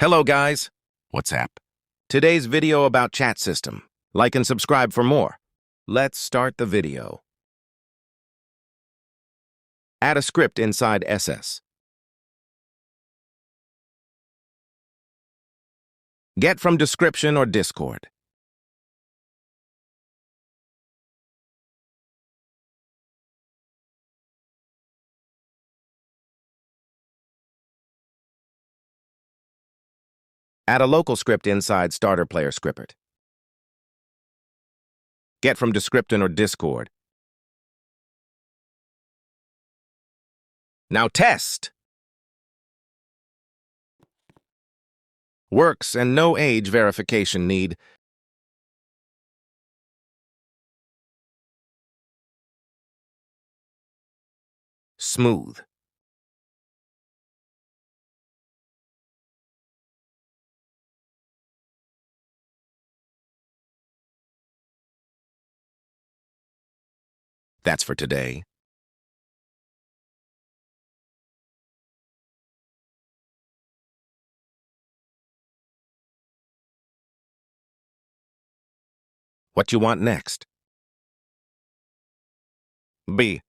Hello guys, what's up? Today's video about chat system. Like and subscribe for more. Let's start the video. Add a script inside SS. Get from description or Discord. Add a local script inside starter player script. Get from description or Discord. Now test! Works and no age verification need. Smooth. That's for today. What you want next? B.